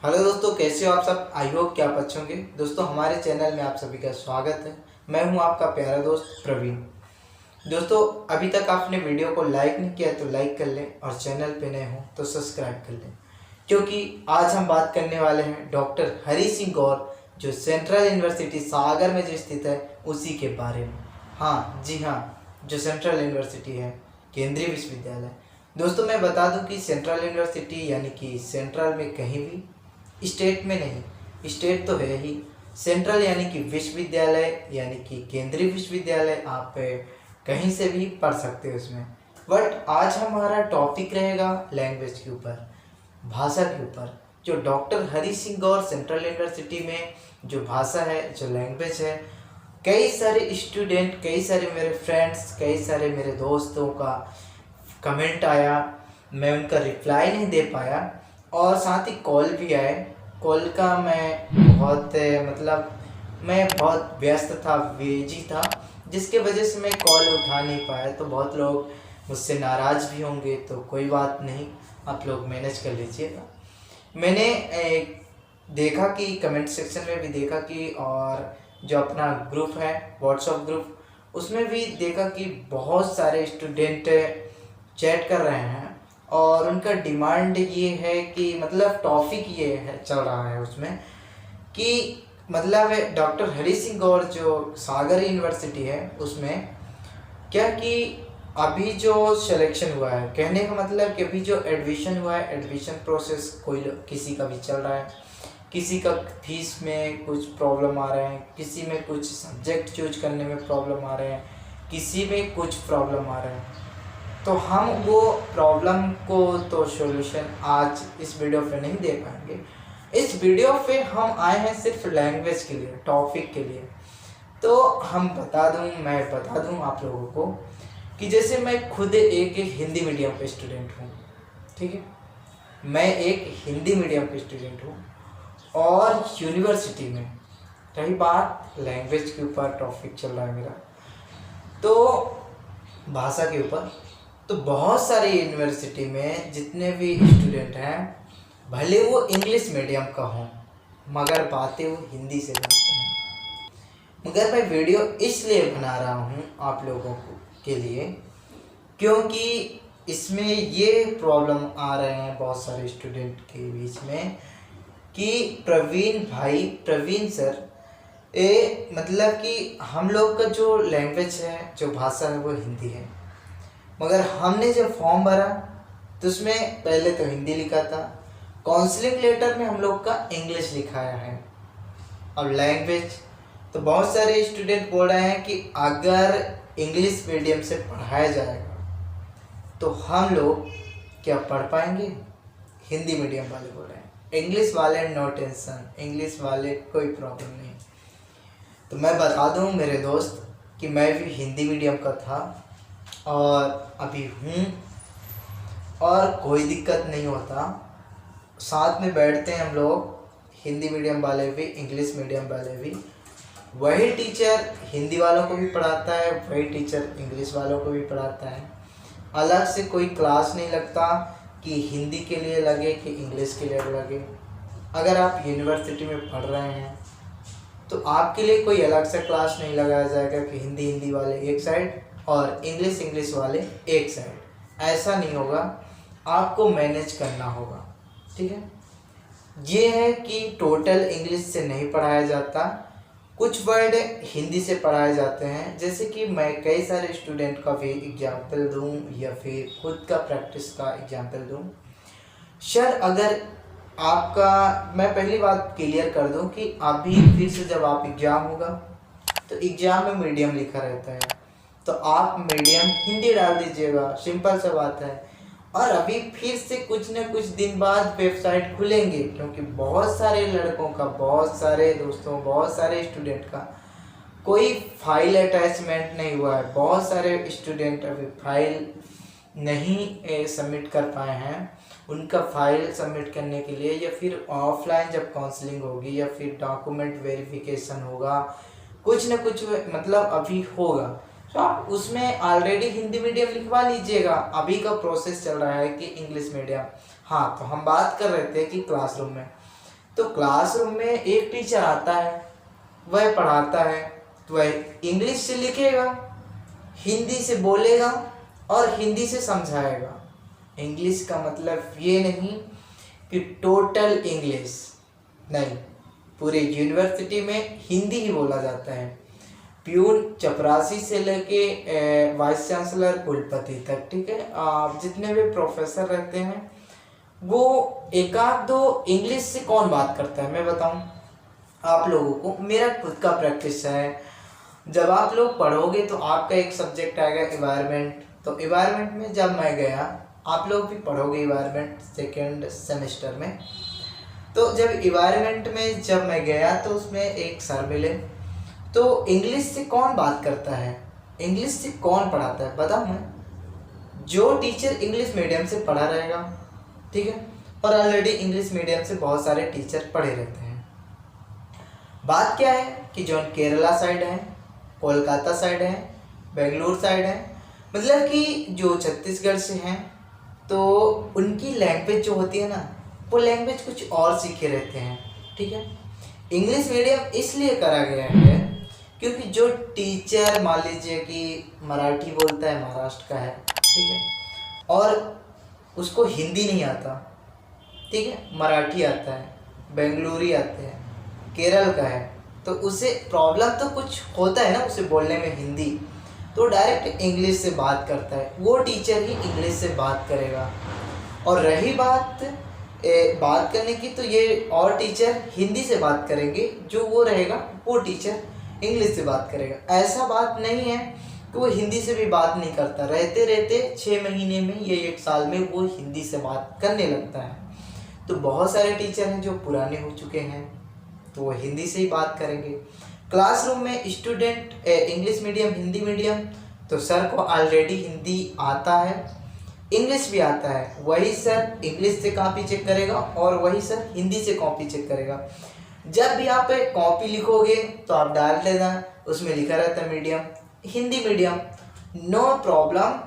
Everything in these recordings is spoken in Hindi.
हेलो दोस्तों, कैसे हो आप सब। आई होप कि आप अच्छे होंगे। दोस्तों, हमारे चैनल में आप सभी का स्वागत है। मैं हूं आपका प्यारा दोस्त प्रवीण। दोस्तों, अभी तक आपने वीडियो को लाइक नहीं किया तो लाइक कर लें और चैनल पे नए हो तो सब्सक्राइब कर लें, क्योंकि आज हम बात करने वाले हैं डॉक्टर हरी सिंह गौर, जो सेंट्रल यूनिवर्सिटी सागर में जो स्थित है उसी के बारे में। हाँ जी हाँ, जो सेंट्रल यूनिवर्सिटी है, केंद्रीय विश्वविद्यालय। दोस्तों, मैं बता दूं कि सेंट्रल यूनिवर्सिटी यानी कि सेंट्रल में कहीं भी, स्टेट में नहीं। स्टेट तो है ही, सेंट्रल यानी कि विश्वविद्यालय यानी कि केंद्रीय विश्वविद्यालय। आप कहीं से भी पढ़ सकते हो उसमें। बट आज हमारा टॉपिक रहेगा लैंग्वेज के ऊपर, भाषा के ऊपर। जो डॉक्टर हरी सिंह गौर सेंट्रल यूनिवर्सिटी में जो भाषा है, जो लैंग्वेज है, कई सारे स्टूडेंट, कई सारे मेरे फ्रेंड्स, कई सारे मेरे दोस्तों का कमेंट आया, मैं उनका रिप्लाई नहीं दे पाया और साथ ही कॉल भी आए। कॉल का मैं बहुत व्यस्त था, बिजी था, जिसके वजह से मैं कॉल उठा नहीं पाया। तो बहुत लोग मुझसे नाराज़ भी होंगे, तो कोई बात नहीं, आप लोग मैनेज कर लीजिएगा। मैंने देखा कि कमेंट सेक्शन में भी देखा कि, और जो अपना ग्रुप है व्हाट्सएप ग्रुप, उसमें भी देखा कि बहुत सारे स्टूडेंट चैट कर रहे हैं और उनका डिमांड ये है कि टॉपिक ये है, चल रहा है उसमें कि डॉक्टर हरी सिंह गौर जो सागर यूनिवर्सिटी है उसमें क्या कि अभी जो सिलेक्शन हुआ है, कहने का मतलब कि अभी जो एडमिशन हुआ है, एडमिशन प्रोसेस किसी का भी चल रहा है। किसी का फीस में कुछ प्रॉब्लम आ रहे हैं, किसी में कुछ सब्जेक्ट चूज करने में प्रॉब्लम आ रहे हैं, किसी में कुछ प्रॉब्लम आ रहे हैं। तो हम वो प्रॉब्लम को तो सॉल्यूशन आज इस वीडियो पे नहीं दे पाएंगे। इस वीडियो पे हम आए हैं सिर्फ लैंग्वेज के लिए, टॉपिक के लिए। तो मैं बता दूं आप लोगों को कि जैसे मैं खुद एक हिंदी मीडियम के स्टूडेंट हूँ, ठीक है। मैं एक हिंदी मीडियम के स्टूडेंट हूँ और यूनिवर्सिटी में, रही बात लैंग्वेज के ऊपर, टॉपिक चल रहा है मेरा तो भाषा के ऊपर। तो बहुत सारी यूनिवर्सिटी में जितने भी स्टूडेंट हैं, भले वो इंग्लिश मीडियम का हों, मगर बातें वो हिंदी से करते हैं। मगर मैं वीडियो इसलिए बना रहा हूँ आप लोगों के लिए, क्योंकि इसमें ये प्रॉब्लम आ रहे हैं बहुत सारे स्टूडेंट के बीच में कि प्रवीण सर, कि हम लोग का जो लैंग्वेज है, जो भाषा है, वो हिंदी है। मगर हमने जब फॉर्म भरा तो उसमें पहले तो हिंदी लिखा था, काउंसलिंग लेटर में हम लोग का इंग्लिश लिखाया है। अब लैंग्वेज, तो बहुत सारे स्टूडेंट बोल रहे हैं कि अगर इंग्लिश मीडियम से पढ़ाया जाएगा तो हम लोग क्या पढ़ पाएंगे। हिंदी मीडियम वाले बोल रहे हैं, इंग्लिश वाले नो टेंशन, इंग्लिश वाले कोई प्रॉब्लम नहीं। तो मैं बता दूं मेरे दोस्त कि मैं भी हिंदी मीडियम का था और अभी हूँ, और कोई दिक्कत नहीं होता। साथ में बैठते हैं हम लोग, हिंदी मीडियम वाले भी, इंग्लिश मीडियम वाले भी। वही टीचर हिंदी वालों को भी पढ़ाता है, वही टीचर इंग्लिश वालों को भी पढ़ाता है। अलग से कोई क्लास नहीं लगता कि हिंदी के लिए लगे कि इंग्लिश के लिए लगे। अगर आप यूनिवर्सिटी में पढ़ रहे हैं तो आपके लिए कोई अलग से क्लास नहीं लगाया जाएगा कि हिंदी वाले एक साइड और इंग्लिश वाले एक साइड। ऐसा नहीं होगा, आपको मैनेज करना होगा, ठीक है। ये है कि टोटल इंग्लिश से नहीं पढ़ाया जाता, कुछ वर्ड हिंदी से पढ़ाए जाते हैं। जैसे कि मैं कई सारे स्टूडेंट का भी एग्जाम्पल दूं या फिर खुद का प्रैक्टिस का एग्जाम्पल दूं। सर, अगर आपका, मैं पहली बात क्लियर कर दूं कि अभी फिर से जब आप एग्ज़ाम होगा तो एग्ज़ाम में मीडियम लिखा रहता है, तो आप मीडियम हिंदी डाल दीजिएगा, सिंपल सा बात है। और अभी फिर से कुछ न कुछ दिन बाद वेबसाइट खुलेंगे, क्योंकि बहुत सारे लड़कों का, बहुत सारे दोस्तों, बहुत सारे स्टूडेंट का कोई फाइल अटैचमेंट नहीं हुआ है। बहुत सारे स्टूडेंट अभी फाइल नहीं सबमिट कर पाए हैं। उनका फाइल सबमिट करने के लिए, या फिर ऑफलाइन जब काउंसलिंग होगी या फिर डॉक्यूमेंट वेरिफिकेशन होगा, कुछ न कुछ अभी होगा, तो आप उसमें ऑलरेडी हिंदी मीडियम लिखवा लीजिएगा। अभी का प्रोसेस चल रहा है कि इंग्लिश मीडियम। हाँ, तो हम बात कर रहे थे कि क्लासरूम में, तो क्लासरूम में एक टीचर आता है, वह पढ़ाता है, तो वह इंग्लिश से लिखेगा, हिंदी से बोलेगा और हिंदी से समझाएगा। इंग्लिश का मतलब ये नहीं कि टोटल इंग्लिश नहीं, पूरे यूनिवर्सिटी में हिंदी ही बोला जाता है। प्यून चपरासी से लेके वाइस चांसलर कुलपति तक, ठीक है, आप जितने भी प्रोफेसर रहते हैं वो एक आध दो इंग्लिश से कौन बात करता है। मैं बताऊं आप लोगों को, मेरा खुद का प्रैक्टिस है। जब आप लोग पढ़ोगे तो आपका एक सब्जेक्ट आएगा इन्वायरमेंट, तो इन्वायरमेंट में जब मैं गया, आप लोग भी पढ़ोगे इन्वायरमेंट सेकेंड सेमेस्टर में, तो जब इन्वायरमेंट में जब मैं गया तो उसमें एक सर मिले। तो इंग्लिश से कौन बात करता है, इंग्लिश से कौन पढ़ाता है बताऊँ मैं? जो टीचर इंग्लिश मीडियम से पढ़ा रहेगा, ठीक है, और ऑलरेडी इंग्लिश मीडियम से बहुत सारे टीचर पढ़े रहते हैं। बात क्या है कि जो केरला साइड है, कोलकाता साइड है, बेंगलुरु साइड है, मतलब कि जो छत्तीसगढ़ से हैं, तो उनकी लैंग्वेज जो होती है ना, वो लैंग्वेज कुछ और सीखे रहते हैं, ठीक है। इंग्लिश मीडियम इसलिए करा गया है क्योंकि जो टीचर मान लीजिए कि मराठी बोलता है, महाराष्ट्र का है, ठीक है, और उसको हिंदी नहीं आता, ठीक है, मराठी आता है, बेंगलुरी आते हैं, केरल का है, तो उसे प्रॉब्लम तो कुछ होता है ना उसे बोलने में हिंदी, तो डायरेक्ट इंग्लिश से बात करता है, वो टीचर ही इंग्लिश से बात करेगा। और रही बात बात करने की, तो ये और टीचर हिंदी से बात करेंगे, जो वो रहेगा वो टीचर इंग्लिश से बात करेगा। ऐसा बात नहीं है कि वो हिंदी से भी बात नहीं करता, रहते रहते 6 महीने में या 1 साल में वो हिंदी से बात करने लगता है। तो बहुत सारे टीचर हैं जो पुराने हो चुके हैं, तो वो हिंदी से ही बात करेंगे। क्लासरूम में student English medium, Hindi medium, तो सर को ऑलरेडी हिंदी आता है, इंग्लिश भी आता है, वही सर इंग्लिश से कॉपी चेक करेगा और वही सर हिंदी से कॉपी चेक करेगा। जब भी आप कॉपी लिखोगे तो आप डाल देना, उसमें लिखा रहता है medium, Hindi medium, no problem,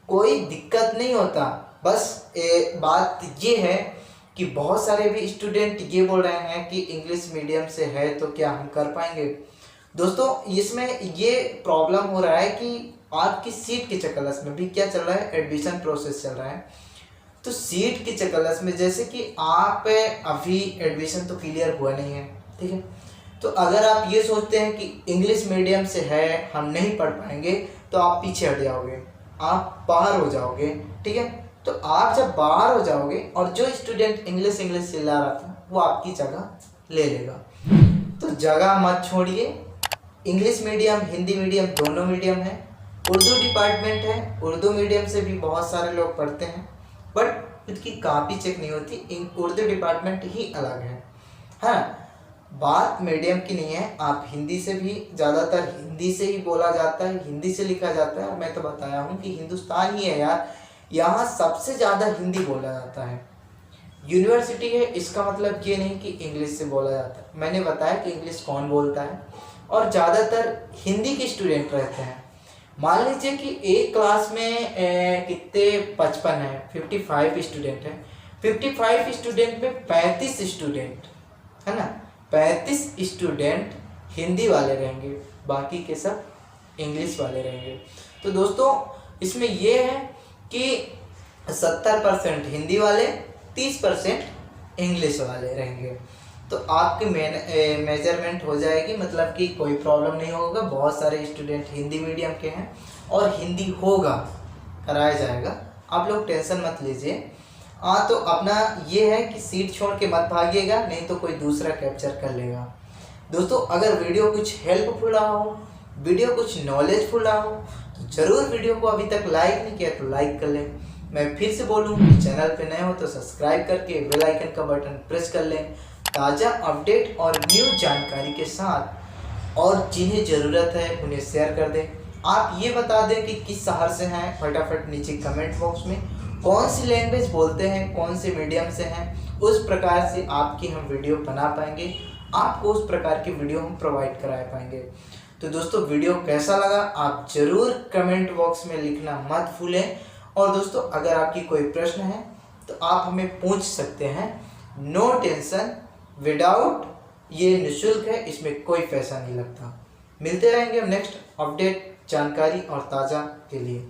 कोई दिक्कत नहीं होता। बस बात ये है कि बहुत सारे भी स्टूडेंट ये बोल रहे हैं कि इंग्लिश मीडियम से है तो क्या हम कर पाएंगे। दोस्तों इसमें ये प्रॉब्लम हो रहा है कि आपकी सीट के चक्करस में भी क्या चल रहा है, एडमिशन प्रोसेस चल रहा है। तो सीट के चक्करस में जैसे कि आप अभी एडमिशन तो क्लियर हुआ नहीं है, ठीक है, तो अगर आप ये सोचते हैं कि इंग्लिश मीडियम से है हम नहीं पढ़ पाएंगे, तो आप पीछे हट जाओगे, आप बाहर हो जाओगे, ठीक है। तो आप जब बाहर हो जाओगे और जो स्टूडेंट इंग्लिश चिल्ला रहा था वो आपकी जगह ले लेगा। तो जगह मत छोड़िए, इंग्लिश मीडियम हिंदी मीडियम दोनों मीडियम है, उर्दू डिपार्टमेंट है, उर्दू मीडियम से भी बहुत सारे लोग पढ़ते हैं, बट उसकी कॉपी चेक नहीं होती, उर्दू डिपार्टमेंट ही अलग है। हाँ, बात मीडियम की नहीं है, आप हिंदी से भी, ज़्यादातर हिंदी से ही बोला जाता है, हिंदी से लिखा जाता है। मैं तो बताया हूँ कि हिंदुस्तान ही है यार, यहाँ सबसे ज़्यादा हिंदी बोला जाता है। यूनिवर्सिटी है, इसका मतलब ये नहीं कि इंग्लिश से बोला जाता है। मैंने बताया कि इंग्लिश कौन बोलता है, और ज़्यादातर हिंदी के स्टूडेंट रहते हैं। मान लीजिए कि एक क्लास में कितने 55 है, 55 स्टूडेंट हैं, 55 स्टूडेंट में 35 स्टूडेंट है ना, 35 स्टूडेंट हिंदी वाले रहेंगे, बाकी के सब इंग्लिश वाले रहेंगे। तो दोस्तों इसमें यह है कि 70% हिंदी वाले, 30% इंग्लिश वाले रहेंगे, तो आपकी मेजरमेंट हो जाएगी, मतलब कि कोई प्रॉब्लम नहीं होगा। बहुत सारे स्टूडेंट हिंदी मीडियम के हैं और हिंदी होगा, कराया जाएगा, आप लोग टेंशन मत लीजिए। तो अपना ये है कि सीट छोड़ के मत भागिएगा, नहीं तो कोई दूसरा कैप्चर कर लेगा। दोस्तों अगर वीडियो कुछ हेल्पफुल रहा हो, वीडियो कुछ नॉलेजफुल रहा हो, तो ज़रूर वीडियो को अभी तक लाइक नहीं किया तो लाइक कर लें। मैं फिर से बोलूँ कि चैनल पे नए हो तो सब्सक्राइब करके बेल आइकन का बटन प्रेस कर लें, ताज़ा अपडेट और न्यू जानकारी के साथ, और जिन्हें ज़रूरत है उन्हें शेयर कर दें। आप ये बता दें कि किस शहर से हैं, फटाफट नीचे कमेंट बॉक्स में कौन सी लैंग्वेज बोलते हैं, कौन से मीडियम से हैं, उस प्रकार से आपकी हम वीडियो बना पाएंगे, आपको उस प्रकार की वीडियो हम प्रोवाइड करा पाएंगे। तो दोस्तों वीडियो कैसा लगा आप ज़रूर कमेंट बॉक्स में लिखना मत भूलें। और दोस्तों अगर आपकी कोई प्रश्न है तो आप हमें पूछ सकते हैं, नो टेंशन, विदाउट, ये निःशुल्क है, इसमें कोई पैसा नहीं लगता। मिलते रहेंगे हम नेक्स्ट अपडेट जानकारी और ताज़ा के लिए।